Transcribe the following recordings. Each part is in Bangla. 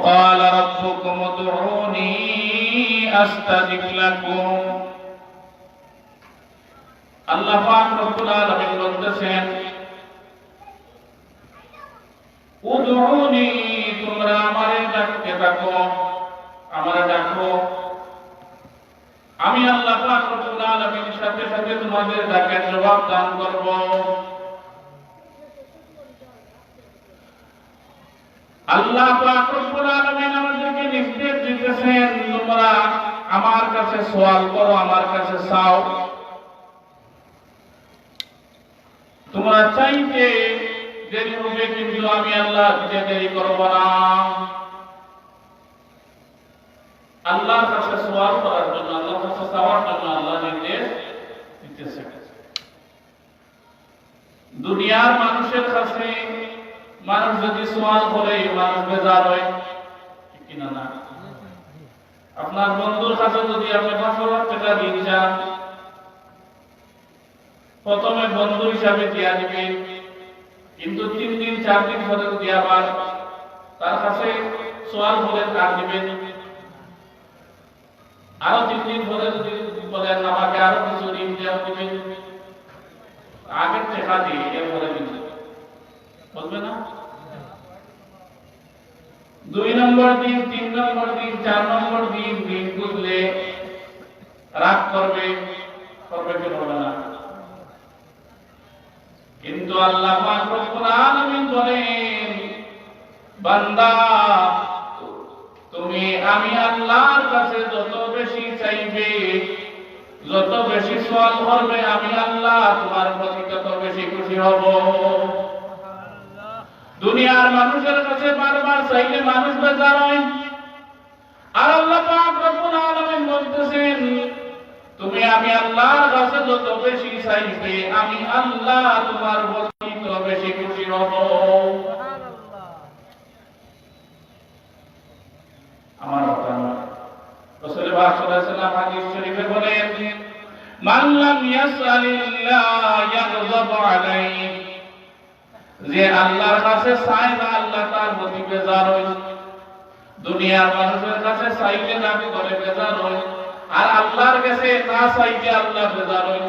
وقال ربكم ادعوني أستجب لكم আল্লাহ পাক রব্বুল আলামিন বলতেছেন উদউনি তোমরা আমারে ডাকতে থাকো আমারে ডাকো আমি আল্লাহ পাক রব্বুল আলামিনের সাথে সাথে তোমাদের ডাকের জবাব দান করব আল্লাহ পাক রব্বুল আলামিন আমাদেরকে নির্দেশ দিতেছেন তোমরা আমার কাছে সওয়াল করো আমার কাছে চাও তোমরা চাইতে দেরি হবে কিন্তু আমি আল্লাহ দিতে দেরি করব না আল্লাহর কাছে সওয়াল করার জন্য আল্লাহর কাছে চাওয়ার জন্য আল্লাহ নির্দেশ দিতেছেন দুনিয়ার মানুষের কাছে মানুষ যদি সওয়াল করে মানুষ বেজার হয় ঠিক কি না আপনার বন্ধুর কাছে যদি আপনি 5,000 টাকা দিয়ে যান প্রথমে বন্ধু হিসাবে দিয়া দিবেন কিন্তু 3 দিন 4 দিন পরে যদি আবার তার কাছে সওয়াল করে আর দিবেন আরো 3 দিন পরে যদি বলেন আমাকে আরো কিছু ঋণ দেওয়া দিবেন আগের টাকা দিয়ে এরপরে দিবেন বলবে না 2 নম্বর দিন 3 নম্বর দিন 4 নম্বর দিন দিন বুঝলে রাগ করবে কি করবে না কিন্তু আল্লাহ পাক রব্বুল আলামিন বলেন বান্দা তুমি আমি আল্লাহর কাছে যত বেশি চাইবে যত বেশি সওয়াল করবে আমি আল্লাহ তোমার প্রতি তত বেশি খুশি হব দুনিয়ার মানুষের কাছে বারবার চাইলে মানুষ বেজার হয় আর আল্লাহ পাক রব্বুল আলামিন বলতেছেন তুমি আমি আল্লাহর কাছে যত বেশি চাইবে আমি আল্লাহ তোমার প্রতি তত বেশি খুশি হব আমার কথা রাসূল পাক সাল্লাল্লাহু আলাইহি ওয়াসাল্লাম হাদিস শরীফে বলেন মান লাম ইয়াসআলিল্লাহ ইয়াগযাব আলাইহি যে আল্লাহর কাছে চায় না আল্লাহ তার প্রতি বেজার হয় দুনিয়ার মানুষের কাছে চাইলে দাবি করে বেজার হয় আর আল্লাহর কাছে না চাইলে আল্লাহ বেজার হয়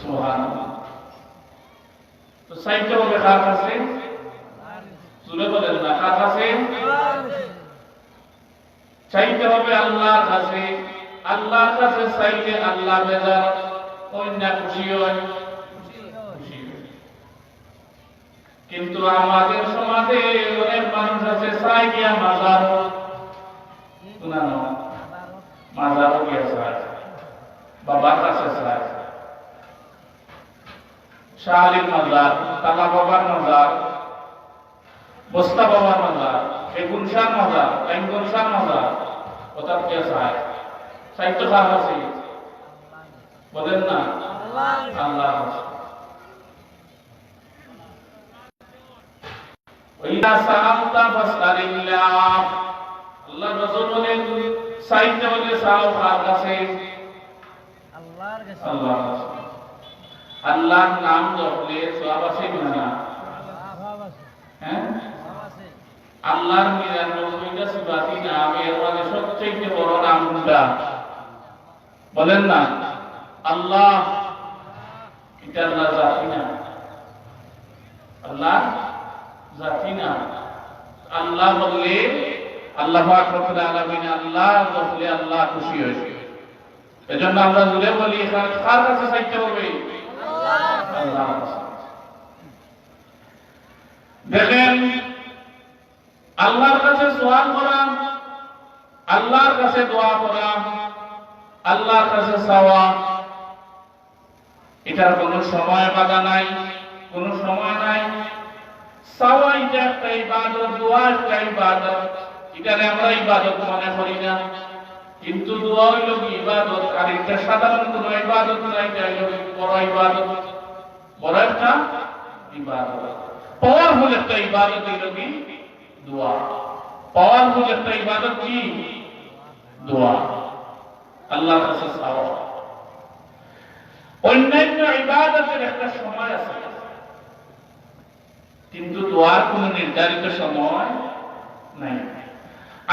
সুবহানাল্লাহ তো চাইতে হবে কার কাছে শুনে বলেন না কার কাছে চাইতে হবে আল্লাহর কাছে আল্লাহর কাছে চাইলে আল্লাহ বেজার হয় না খুশি হয় কিন্তু আমাদের সমাজে অনেক মানুষ আছে চাই গিয়া মাজার শুনানো মাজারও গিয়া চায় বাবার কাছে চায় শাহ আলীর মাজার তালা বাবার মাজার বস্তা বাবার মাজার বেগুন শাহ মাজার বেঙ্গল শাহ মাজার কোথাও গিয়া চায় সাহিত্য খার আছে বলেন না আল্লাহ ওইদা সাআলতা ফাসআলিল্লাহ আল্লাহ রাসূল বলেন চাইতে হলে চাও কার কাছে আল্লাহর কাছে আল্লাহর নাম জপলে সওয়াব আছে না হ্যাঁ আল্লাহর 99টা সিফাতি নামের মধ্যে সবচেয়ে বড় নাম কোনটা বলেন না আল্লাহ এটা আল্লাহ জাতি না আল্লাহ জাতি না আল্লাহ বললে আল্লাহ পাক রব্বুল আলামিন আল্লাহ বললে আল্লাহ খুশি হয় এজন্য আমরা জুড়ে বলি কার কাছে চাইতে হবে আল্লাহর কাছে দেখেন আল্লাহর কাছে সওয়াল করা আল্লাহর কাছে দোয়া করা আল্লাহর কাছে চাওয়া এটার কোনো সময় বাধা নাই কোনো সময় নাই চাওয়া এটা একটা ইবাদত দোয়া একটা ইবাদত এটারে আমরা ইবাদত মনে করি না কিন্তু দোয়া হইল কি ইবাদত আর এটা সাধারণ কোনো ইবাদত না এটা হইল বড় ইবাদত বড় একটা ইবাদত পাওয়ারফুল একটা ইবাদত হইল কি দোয়া পাওয়ারফুল একটা ইবাদত কি দোয়া আল্লাহর কাছে চাওয়া অন্যান্য ইবাদতের একটা সময় আছে কিন্তু দোয়ার কোনো নির্ধারিত সময় নাই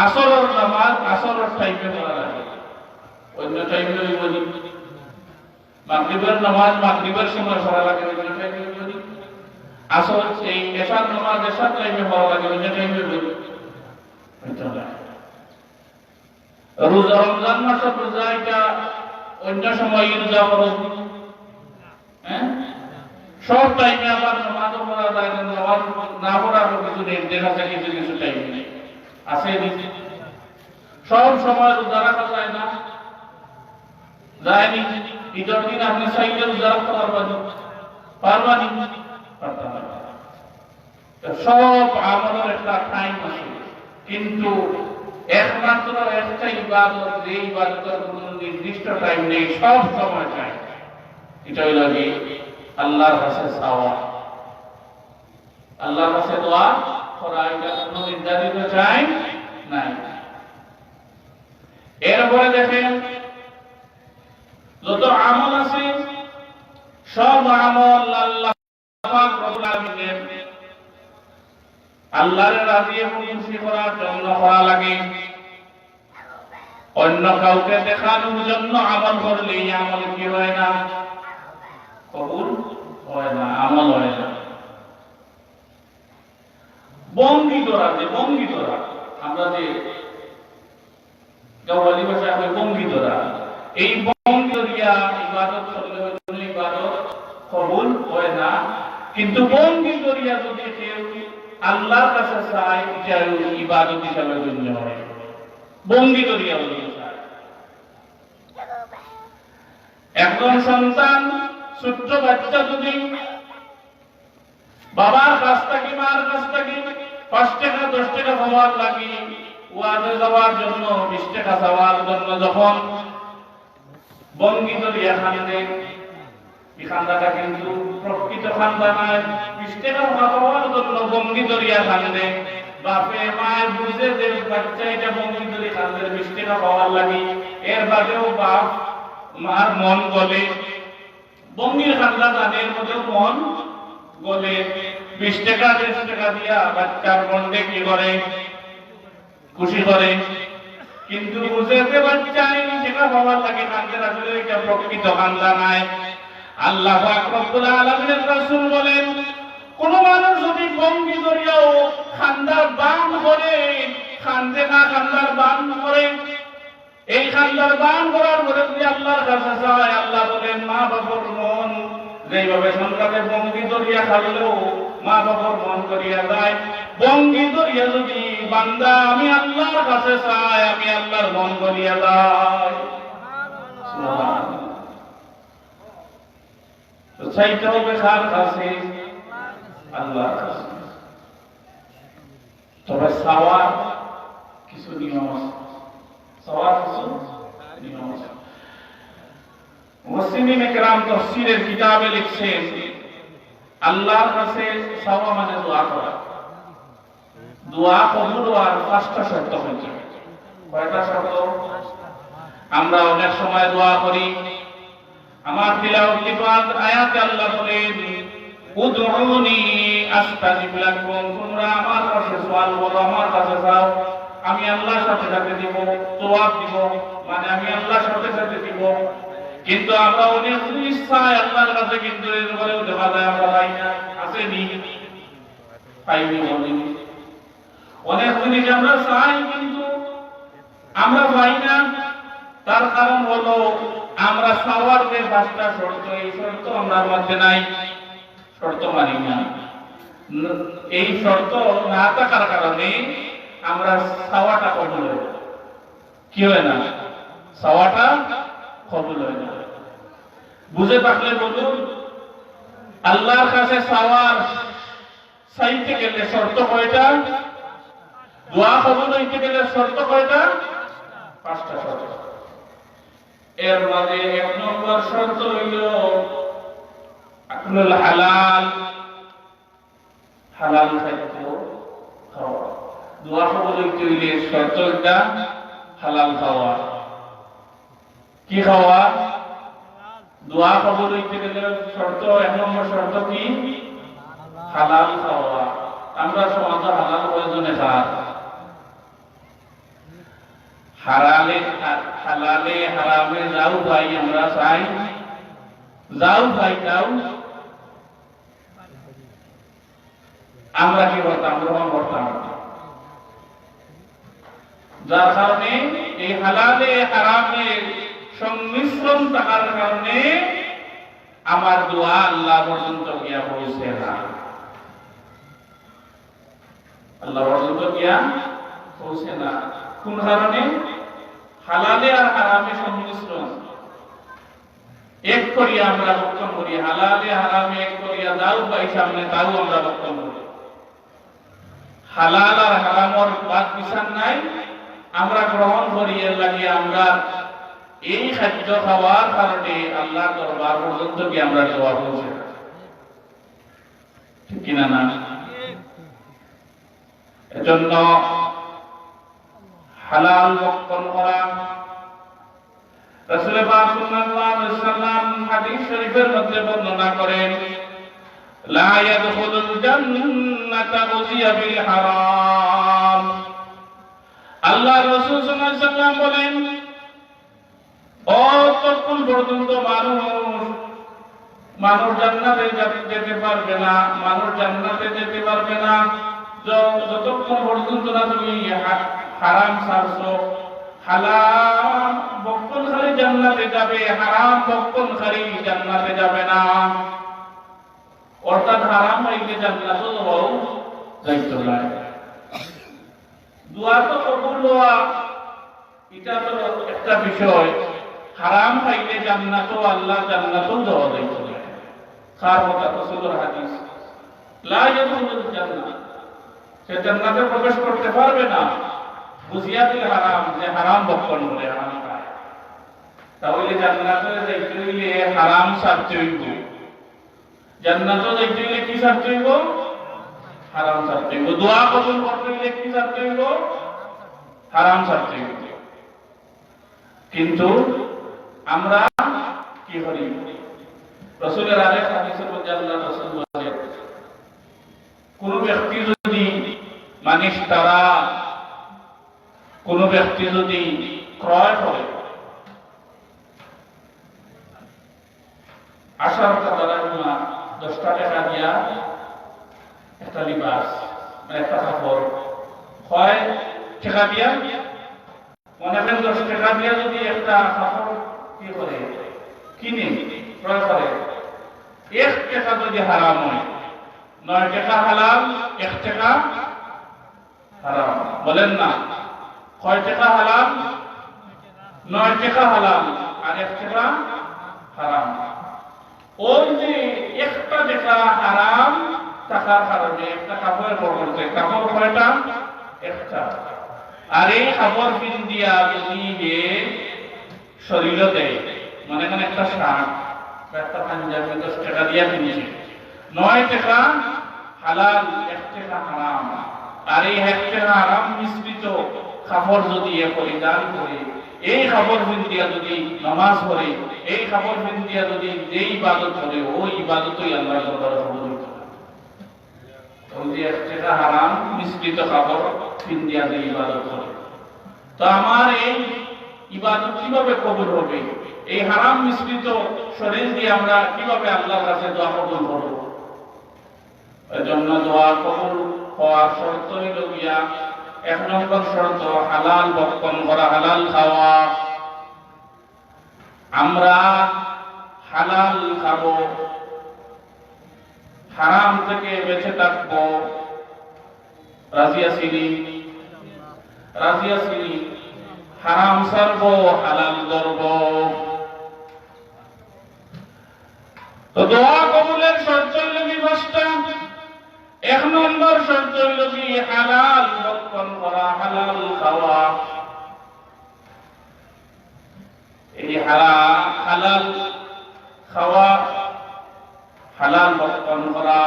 আসরের নামাজ আসরের টাইমে পড়া লাগে, অন্য টাইমে হইব নি। মাগরিবের নামাজ মাগরিবের সময় পড়া লাগে, অন্য টাইমে হইব নি। আসর এই এশার নামাজ এশার টাইমে পড়া লাগে, অন্য টাইমে হইব নি। রোজা রমজান মাসের রোজা এটা অন্য সময় রোজা করো, হ্যাঁ সব টাইমে আবার নামাজ পড়া যায় না, নামাজ না পড়ার কিছু নির্দেশ আছে, কিছু কিছু টাইম নেই আছে। সব সময় রোজা রাখা যায় না, যায়নি। ঈদের দিন আপনি চাইলে রোজা রাখতে পারবানি, সব আমলের একটা টাইম আছে, কিন্তু একমাত্র একটা ইবাদত, যে ইবাদতের কোনো নির্দিষ্ট টাইম নেই, সব সময় চাই, এটা হইল কি আল্লাহর কাছে চাওয়া, আল্লাহর কাছে দোয়া করা, এটা কোনো নির্ধারিত টাইম নাই। এরপরে দেখেন যত আমল আছে সব আমল আল্লাহ পাক রব্বুল আলামিনের আল্লাহর রাজি এবং খুশি করার জন্য করা লাগে। অন্য কাউকে দেখানোর জন্য আমল করলে এই আমল কি হয় না, কবুল হয় না, আমল হয় না। বঙ্গিতরা, যে বঙ্গিতরা আমরা যে গাওয়ালি ভাষায় হয় বঙ্গিতরা, এই বঙ্গিতরিয়া ইবাদত করলে কোনো ইবাদত কবুল হয় না। কিন্তু বঙ্গিতরিয়া যদি কেউ আল্লাহর কাছে চায়, এটা ইবাদত হিসাবে গণ্য হয়। বঙ্গিতরিয়া বলে একজন সন্তান ছোট্ট বাচ্চা যদি বাবার কাছ থেকে মার কাছ থেকে 5 টাকা 10 টাকা পাওয়ার লাগে, ওয়াজে যাওয়ার জন্য 20 টাকা চাওয়ার জন্য যখন বঙ্গিতরিয়া খান্দে, এই খান্দাটা কিন্তু প্রকৃত খান্দা নয়। 20 টাকা পাওয়ার জন্য বঙ্গিতরিয়া খান্দে, বাপে মায়ের বুঝে যে বাচ্চা এটা বঙ্গিতরি খান্দে 20 টাকা পাওয়ার লাগে, এর বাদেও বাপ মার মন গলে, বঙ্গির খান্দা তাদের মধ্যে মন গলে, 20 টাকা 30 টাকা দিয়া বাচ্চার মনকে কি করে, খুশি করে। কিন্তু বুঝে যে বাচ্চা যেটা পাওয়ার লাগে কান্দের, আসলে এটা প্রকৃত কান্দা নাই। আল্লাহ পাক রব্বুল আলামিনের রাসূল বলেন, কোন মানুষ যদি বঙ্গিতরিয়াও খান্দার বান করে, খান্দে না খান্দার বান করে, এই খান্দার বান করার পরে যদি আল্লাহর কাছে চায়, আল্লাহ বলেন মা বাবার মন যেভাবে সন্তানের বঙ্গিতরিয়া খাইলেও মা বাবার মন করিয়া যায়, বঙ্গিতরিয়া যদি বান্দা আমি আল্লাহর কাছে চাই, আমি আল্লাহর মন করিয়া যাই। তো চাইতে হবে কার কাছে? আল্লাহর কাছে। তবে চাওয়ার কিছু নিয়ম আছে, চাওয়ার কিছু নিয়ম আছে। মুসলিম একরাম তাফসীরের কিতাবে লিখছেন, আল্লাহর কাছে চাওয়া মানে দোয়া করা। দোয়া কবুল হওয়ার 5টা শর্ত হয়েছে। কয়টা শর্ত? আমরা অনেক সময় দোয়া করি, আমার তিলাওয়াতি আয়াতে আল্লাহ বলেন উদউনি আস্তাজিব লাকুম, তোমরা আমার কাছে সওয়াল করো, আমার কাছে চাও, আমি আল্লাহর সাথে সাথে দিব, জবাব দিব, মানে আমি আল্লাহর সাথে সাথে দিব। কিন্তু আমরা অনেক জিনিস চাই আল্লাহর কাছে, কিন্তু এর পরেও দেখা যায় আমরা পাই না। আসেনি? পাইনি বলিনি। অনেক জিনিস আমরা চাই কিন্তু আমরা পাই না। তার কারণ হলো আমরা চাওয়ার যে 5টা শর্ত, এই শর্ত আমার মধ্যে নাই, শর্ত মানি না। এই শর্ত না থাকার কারণে আমরা চাওয়াটা কবুল হয় না। কি হয় না? চাওয়াটা কবুল হয় না। বুঝে থাকলে বলুন, আল্লাহর কাছে চাওয়ার চাইতে গেলে শর্ত কয়টা? দোয়া কবুল হইতে গেলে শর্ত কয়টা? 5টা শর্ত। এর মাঝে 1 নম্বর শর্ত হইল আকুল হালাল, হালাল খাদ্য খাওয়া। দোয়া কবুল হইতে হইলে শর্ত একটা হালাল খাওয়া। কি খাওয়া? দোয়া কবুল হইতে গেলে শর্ত 1 নম্বর শর্ত কি? হালাল খাওয়া। আমরা সমাজে হালাল প্রয়োজনে খাই, হালালে হারামে যাও ভাই আমরা চাই, যাও ভাই যাও। আমরা কি করতাম? গ্রহণ করতাম। যার কারণে এই হালালে হারামের সংমিশ্রণ থাকার কারণে আমার দোয়া আল্লাহ পর্যন্ত গিয়া পৌঁছে না, আল্লাহ পর্যন্ত গিয়া পৌঁছে না। কোন কারণে? হালালে আর হারামে সংমিশ্রণ এক করিয়া আমরা বক্ষণ করি, হালালে হারামে এক করিয়া যাও পাই সামনে তাও আমরা বক্ষণ করি। হালাল আর হারামর বাদ বিচার নাই, আমরা গ্রহণ করি। এর লাগে আমরা এই খাদ্য খাওয়ার কারণে আল্লাহ দরবার পর্যন্ত কি আমরা দোয়া পৌঁছে, ঠিক কিনা না? এজন্য হালাল ভক্ষণ করা। রাসূল পাক সাল্লাল্লাহু আলাইহি ওয়াসাল্লাম হাদিস শরীফের মধ্যে বর্ণনা করেন, লা ইয়াদখুলুল জান্নাতা গুযিয়া বিল হারাম। আল্লাহ রাসূল সাল্লাল্লাহু আলাইহি ওয়াসাল্লাম বলেন, ততক্ষণ পর্যন্ত মানুষ জান্নাতে যেতে পারবে না, মানুষ জান্নাতে যেতে পারবে না যতক্ষণ পর্যন্ত না তুমি হারাম ছাড়ছো। হালাল ভক্ষণকারী জান্নাতে যাবে, হারাম ভক্ষণকারী জান্নাতে যাবে না। অর্থাৎ হারাম হইলে জান্নাতও যাইতো না। দোয়া তো কবুল হওয়া এটা তো একটা বিষয়, হারাম খাইলে জান্নাতও আল্লাহ জান্নাতও দেওয়া যাইতো না। কার কথা? রাসূলের হাদিস, লা ইয়াদখুলুল জান্নাহ, সে জান্নাতে প্রবেশ করতে পারবে না। বুঝিয়াতিল হারাম, যে হারাম ভক্ষণ করে, হারাম খায়। তাহলে জান্নাতে যাইতে হইলে হারাম ছাড়তে হইব, জান্নাতে যাইতে হইলে কি ছাড়তে হইব? হারাম ছাড়তে হইব। দোয়া কবুল করতে হইলে কি ছাড়তে হইব? হারাম ছাড়তে হইব। কিন্তু আমরা কি করি? রাসূলের আরেক হাদিসের মধ্যে আল্লাহ রাসূল বলেন, কোন ব্যক্তি যদি কোন ব্যক্তি যদি ক্রয় করে 10 টাকা দিয়া একটা লিবাস, একটা কাপড়, হয় টাকা দিয়া, মনে করেন 10 টাকা দিয়া যদি একটা কাপড় কি করে কিনে ক্রয় করে, 1 টাকা যদি হারাম হয়, 9 টাকা হালাল, 1 টাকা হারাম। বলেন না, কয় টাকা হালাল? 9 টাকা হালাল আর 1 টাকা হারাম। ওই যে 1 টাকা হারাম টাকার কারণে একটা কাপড়ের পরিবর্তে কাপড় কয়টা? 1টা। আর এই কাপড় পিন্দিয়া যদি শরীর দেয়, মানে এখানে একটা শার্ট বা একটা পাঞ্জাবি 10 টাকা দিয়া কিনছে, 9 টাকা হালাল, 1 টাকা হারাম। আর এই 1 টাকা হারাম মিশ্রিত কাপড় যদি পরিধান করে, এই কাপড় পিন্দিয়া যদি নামাজ পড়ে, এই কাপড় পিন্দিয়া যদি যেই ইবাদত করে, ওই ইবাদতই আল্লাহর দরবারে কবুল হইতো না। ওই যে 1 টাকা হারাম মিশ্রিত কাপড় পিন্দিয়া যে ইবাদত করে, তো আমার এই ইবাদত কিভাবে কবুল হবে? এই হারাম মিশ্রিত শরীর দিয়ে আমরা কিভাবে আল্লাহর কাছে দোয়া কবুল করব? এজন্য দোয়া কবুল হওয়ার শর্ত হইল গিয়া, 1 নম্বর শর্ত হালাল ভক্ষণ করা, হালাল খাওয়া। আমরা হালাল খাবো, হারাম থেকে বেঁচে থাকবো। রাজি আছিনি? রাজি আছিনি? হারাম ছাড়বো, হালাল ধরবো। তো দোয়া কবুলের শর্ত হইল কি 5টা। 1 নম্বর শর্ত হইল কি হালাল ভক্ষণ করা, হালাল খাওয়া। এই হালাল খাওয়া, হালাল ভক্ষণ করা,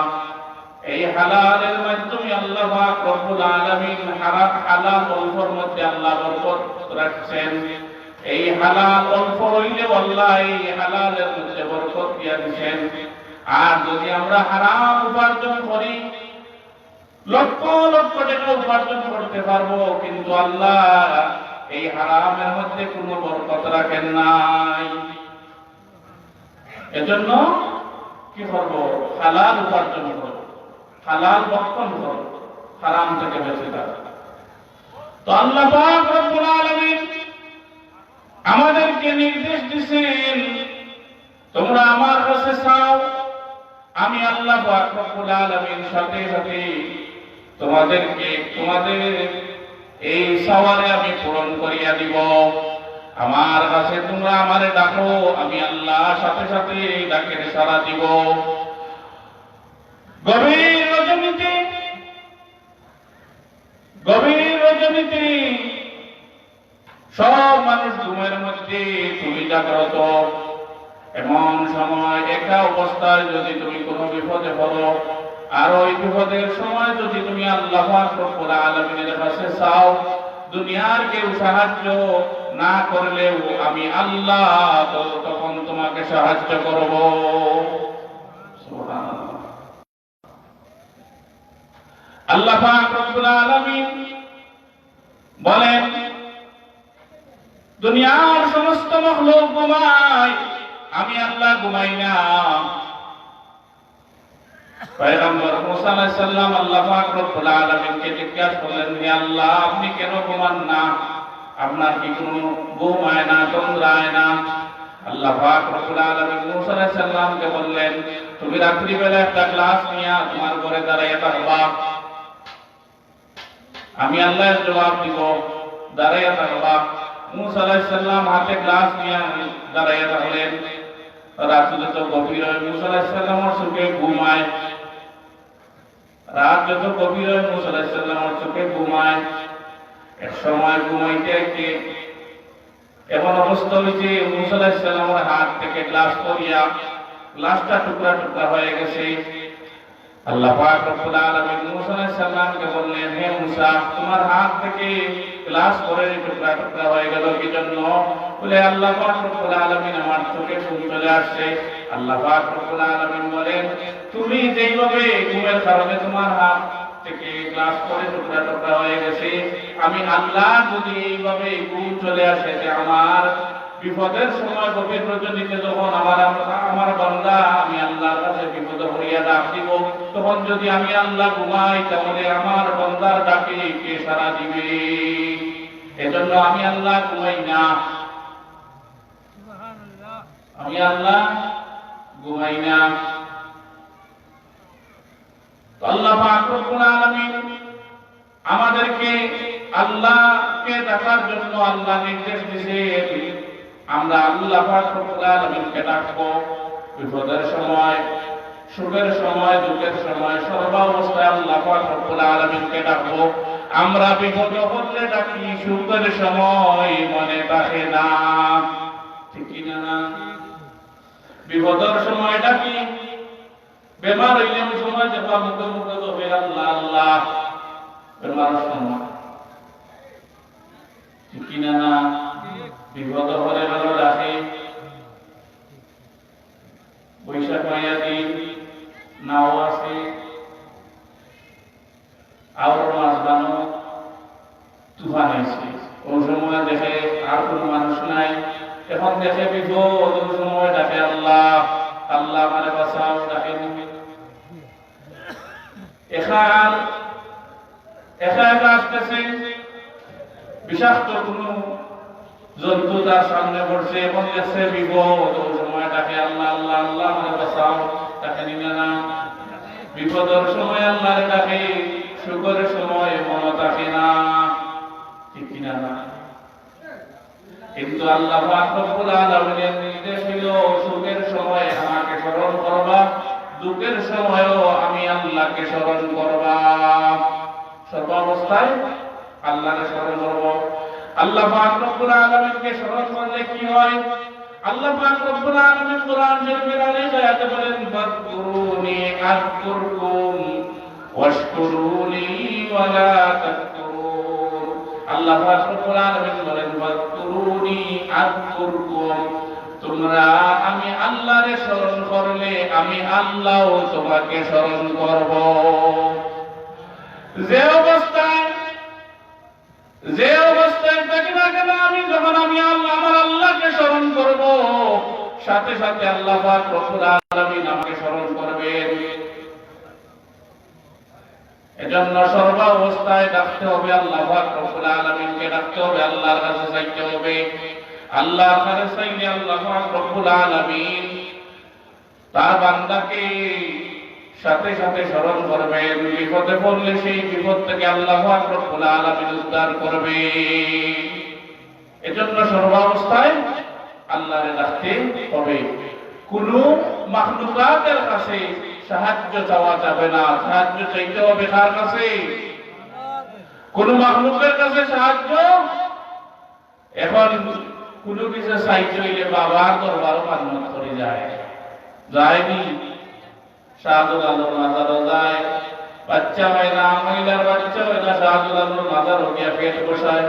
এই হালালের মাধ্যমে আল্লাহ পাক রব্বুল আলামিন হালাল অল্পর মধ্যে আল্লাহ বরকত রাখছেন। এই হালাল অল্প হইলে আল্লাহ এই হালালের মধ্যে বরকত দিয়া দিবেন। আর যদি আমরা হারাম উপার্জন করি, লক্ষ লক্ষ টাকা উপার্জন করতে পারবো, কিন্তু আল্লাহ এই হারামের মধ্যে কোনো বরকত রাখেন নাই। এজন্য কি করব? হালাল উপার্জন করব, হালাল ভক্ষণ করব, হারাম থেকে বেঁচে থাকব। তো আল্লাহ পাক রব্বুল আলামিন আমাদেরকে নির্দেশ দিয়েছেন, তোমরা আমার কাছে চাও, আমি আল্লাহ পাক রব্বুল আলামিন সাথে সাথে তোমাদেরকে তোমাদের এই সওয়ালে আমি পূরণ করিয়া দিব। আমার কাছে তোমরা আমারে ডাকো, আমি আল্লাহ সাথে সাথে ডাকের সাড়া দিব। গভীর রজনীতে সব মানুষ ঘুমের মধ্যে, তুমি জাগ্রত। এমন সময় একা অবস্থায় যদি তুমি কোনো বিপদে পড়ো, আর ওই বিপদের সময় যদি তুমি আল্লাহ পাক রব্বুল আলামিনের কাছে চাও, দুনিয়ার কেউ সাহায্য না করলেও আমি আল্লাহ তখন তোমাকে সাহায্য করব। সুবহানাল্লাহ। আল্লাহ পাক রব্বুল আলামিন বলেন, দুনিয়ার সমস্ত মাখলুক ঘুমায়, আমি আল্লাহ ঘুমাই না। পয়গম্বর মুসা আলাইহিস সালাম আল্লাহ পাক রব্বুল আলামিনকে জিজ্ঞাসা করলেন, হে আল্লাহ, আপনি কেন ঘুমান না? আপনার কি কোনো ঘুম হয় না, তন্দ্রা হয় না? আল্লাহ পাক রব্বুল আলামিন মুসা আলাইহিস সালামকে বললেন, তুমি রাত্রিবেলা একটা গ্লাস নিয়ে তোমার ঘরে দাঁড়িয়ে থাকবা, আমি আল্লাহর জবাব দিব, দাঁড়িয়ে থাকবা। মুসা আলাইহিস সালাম হাতে গ্লাস নিয়ে দাঁড়িয়ে থাকলেন। রাত যত গভীর হয় মুসা আলাইহিস সালামের চোখে ঘুমায়, রাত যত গভীর হয় মুসা আলাইহিস সালামের চোখে ঘুমায়। এক সময় ঘুমাইতে গিয়ে এমন অবস্থা হয়েছে, মুসা আলাইহিস সালামের হাত থেকে গ্লাস পড়িয়া গ্লাসটা টুকরা টুকরা হয়ে গেছে। আল্লাহ পাক রব্বুল আলামিন মুসা আলাইহিস সালামকে বললেন, হে মুসা, তোমার হাত থেকে গ্লাস পড়ে টুকরা টুকরা হয়ে গেল কি জন্য? বলে, আল্লাহ পাক রব্বুল আলামিন আমার চোখে ঘুম চলে আসছে। আল্লাহ পাক রব্বুল আলামিন বলেন, তুমি যেইভাবে ঘুমের কারণে তোমার হাত থেকে গ্লাস পড়ে টুকরা টুকরা হয়ে গেছে, আমি আল্লাহ যদি এইভাবে ঘুম চলে আসে যে আমার বিপদের সময় গভীর রজনীতে যখন আমার বান্দা আমি আল্লাহর কাছে বিপদ হইয়া ডাক দিব, তখন যদি আমি আল্লাহ ঘুমাই, তাহলে আমার বান্দার ডাকে কে সাড়া দিবে? এজন্য আমি আল্লাহ ঘুমাই না, আমি আল্লাহ ঘুমাই না। আল্লাহ পাক রব্বুল আলামিন আমাদেরকে আল্লাহকে ডাকার জন্য আল্লাহ নির্দেশ দিয়েছেন। আমরা আল্লাহ পাক রব্বুল আলামিনকে ডাকবো বিপদের সময়, সুখের সময়, দুঃখের সময়, সর্বাবস্থায় আল্লাহ পাক রব্বুল আলামিনকে ডাকবো। আমরা বিপদ হলে ডাকি, সুখের সময় মনে থাকে না, ঠিক কিনা না? বিপদের সময় ডাকি, বেমার হইলে ওই সময় যখন মুখে মুখে তবে আল্লাহ আল্লাহ, বেমার সময়, ঠিক কিনা না? বিপদ হলে ভালো ডাকে, বৈশাখ মাইয়া দিন নাও আছে, আবার মাছ বানো, তুফান আছে, ওই সময় দেখে আর কোন মানুষ নাই, এখন দেখে বিপদ, ওই সময় ডাকে আল্লাহ আল্লাহ, মানে বাঁচাও, ডাকে একা একা আসতেছে, বিষাক্ত কোন জন্তু তার সামনে পড়ছে, এখন দেখছে বিপদ, ওই সময় ডাকে আল্লাহ আল্লাহ আল্লাহ, মানে বাঁচাও, ডাকে নিলে না। বিপদের সময় আল্লাহরে ডাকে, সুখের সময় মনে থাকে না, ঠিক কিনা না? কিন্তু আল্লাহ পাক রব্বুল আলামিনের নির্দেশ হইল, সুখের সময় আমাকে স্মরণ করবা, দুঃখের সময়ও আমি আল্লাহকে স্মরণ করবা। সর্বাবস্থায় আল্লাহকে স্মরণ করব। আল্লাহ পাক রব্বুল আলামিনকে স্মরণ করলে কি হয়? আল্লাহ পাক রব্বুল আলামিন কোরআন শরীফের অনেক আয়াতে বলেন, ফাকুরুনি আযকুরকুম ওয়াশকুরুনি ওয়ালা তাকফুরুন। আল্লাহ পাক রব্বুল আলামিন বলেন, ফাকুরুনি আযকুরকুম, তোমরা আমি আল্লাহরে স্মরণ করলে আমি আল্লাহও তোমাকে স্মরণ করব। যে অবস্থায় থাকি না না আমি যখন আমার আল্লাহকে স্মরণ করব, সাথে সাথে আল্লাহ পাক রব্বুল আলামিন আমাকে স্মরণ করবেন। এজন্য সর্বাবস্থায় ডাকতে হবে আল্লাহ পাক রব্বুল আলামিনকে, ডাকতে হবে, আল্লাহর কাছে চাইতে হবে। আল্লাহর কাছে চাইলে আল্লাহ পাক রব্বুল আলামিন তার বান্দাকে সাথে সাথে স্মরণ করবেন। বিপদে পড়লে সেই বিপদ থেকে আল্লাহ পাক রব্বুল আলামিন উদ্ধার করবে। এজন্য সর্বাবস্থায় আল্লাহরে ডাকতে হবে। কোন মাখলুকাতের কাছে সাহায্য চাওয়া যাবে না, সাহায্য চাইতে হবে কার কাছে? কোন মাখলুকের কাছে সাহায্য। এখন কোন কিছু চাইতে হইলে বাবার দরবারও মান্যত করে যায়, যায়নি? শাহদুল আলম মাজারও যায়, বাচ্চা হয় না, মহিলার বাচ্চা হয় না, শাহদুল আলম মাজারও গিয়া পেট বসায়।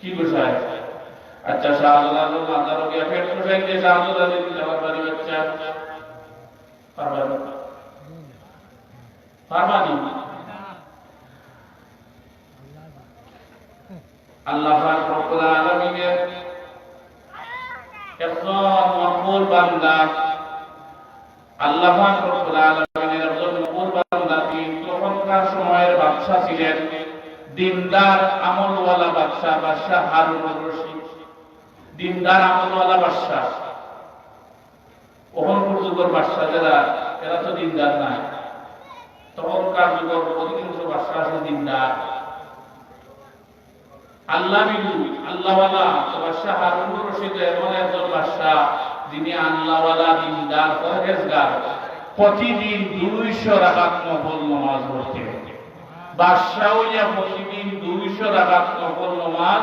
কি বসায়? আচ্ছা, শাহদুল আলম মাজারও গিয়া পেট বসাই দিয়ে শাহদুল আলম আমার বাড়ি বাচ্চা পারবানি। আল্লাহ পাক রব্বুল আলামিনের একজন মকবুল বান্দা, আল্লাহ পাক রব্বুল আলামিনের একজন মকবুল বান্দা, তিনি তখনকার সময়ের বাদশা ছিলেন, দিনদার আমলওয়ালা বাদশা, বাদশা হারুনুর রশিদ। দিনদার আমলওয়ালা বাদশা। ওহন যুগের বাদশা যারা, এরা তো দিনদার নাই। তখনকার যুগের অধিকাংশ বাদশা আছে দিনদার, আল্লাহ বিদু, আল্লাহওয়ালা। বাদশা হারুনুর রশিদ এমন একজন বাদশা যিনি আল্লাহওয়ালা, দিনদার, পরহেজগার। প্রতিদিন 200 রাকাত নফল নামাজ পড়তেন। বাদশা হইয়া প্রতিদিন 200 রাকাত নফল নামাজ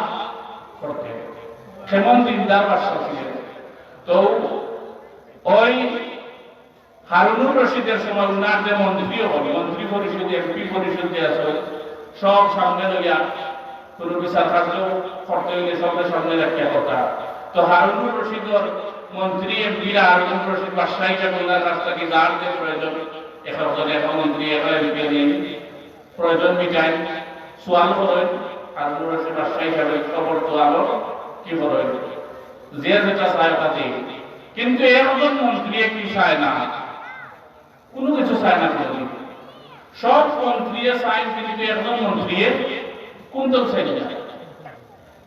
পড়তেন। কেমন দিনদার বাদশা ছিলেন! তো ওই হারুনুর রশিদের সময় উনার যে মন্ত্রীও হবে, মন্ত্রী পরিষদে, এমপি পরিষদে আছে, সব সামনে লইয়া কোন বিচার কার্য করতে হইলে সবের সামনে রাখিয়া কথা। তো হারুনুর রশিদর মন্ত্রী এমপিরা হারুনুর রশিদ বাদশা হিসেবে ওনার কাছ থেকে যার যে প্রয়োজন, এখন মন্ত্রী এখন এমপি প্রয়োজন মিটাই, সোয়াল করেন। হারুনুর রশিদ বাদশা হিসাবে খবর তো আলো কি করেন, যে যেটা চায় তাতে। কিন্তু একজন মন্ত্রী কি চায় না, কোনো কিছু চায় না। সব মন্ত্রী চায়, কিন্তু একজন মন্ত্রী কোনটাও চাই না।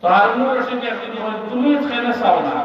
তো হারুনুর রশিদ একদিন, তুমি এখানে চাও না,